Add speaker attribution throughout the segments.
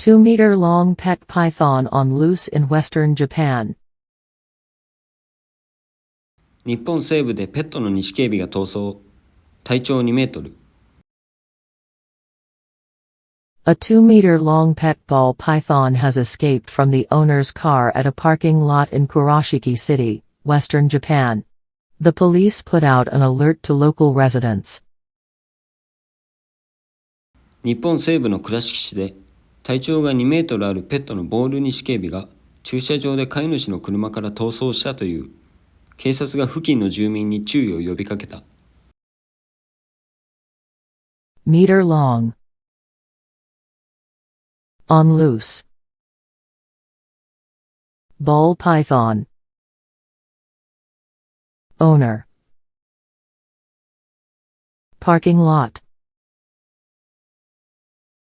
Speaker 1: 2-meter-long pet python on loose in western Japan.
Speaker 2: 日本西部でペットのニシキヘビが逃走。体長2メートル。
Speaker 1: A 2-meter-long pet ball python has escaped from the owner's car at a parking lot in Kurashiki City, western Japan. The police put out an alert to local residents.
Speaker 2: 日本西部の倉敷市で体長が2メートルあるペットのボールニシキヘビが駐車場で飼い主の車から逃走したという。警察が付近の住民に注意を呼びかけた。
Speaker 1: Meter long. On loose. Ball python. Owner. Parking lot.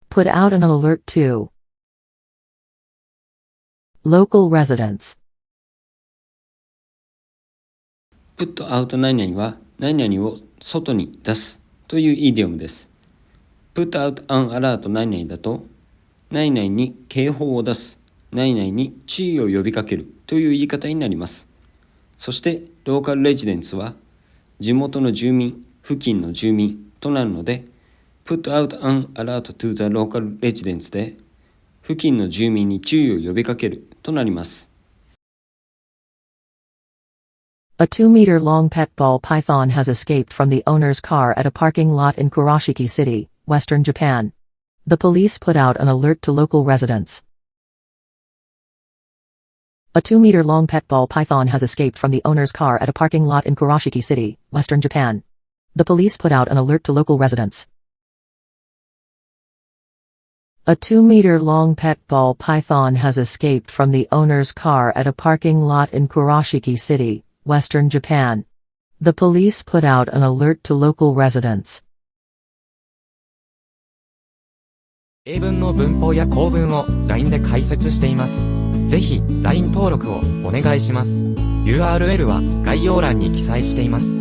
Speaker 1: Put out an alert to local residents.
Speaker 2: put out 何々は何々を外に出すというイディオムです。put out an alert 何々だと何々に警報を出す、何々に注意を呼びかけるという言い方になります。そしてローカルレジデンスは地元の住民、付近の住民となるのでput out an alert to the local residents で付近の住民に注意を呼びかけるとなります。
Speaker 1: A 2-meter-long pet ball python has escaped from the owner's car at a parking lot in Kurashiki City, western Japan. The police put out an alert to local residents. A 2-meter-long pet ball python has escaped from the owner's car at a parking lot in Kurashiki City, western Japan. The police put out an alert to local residents. A 2-meter-long pet ball python has escaped from the owner's car at a parking lot in Kurashiki City, western Japan. The police put out an alert to local residents.
Speaker 3: 英文の文法や構文を LINE で解説しています。ぜひ LINE 登録をお願いします。URL は概要欄に記載しています。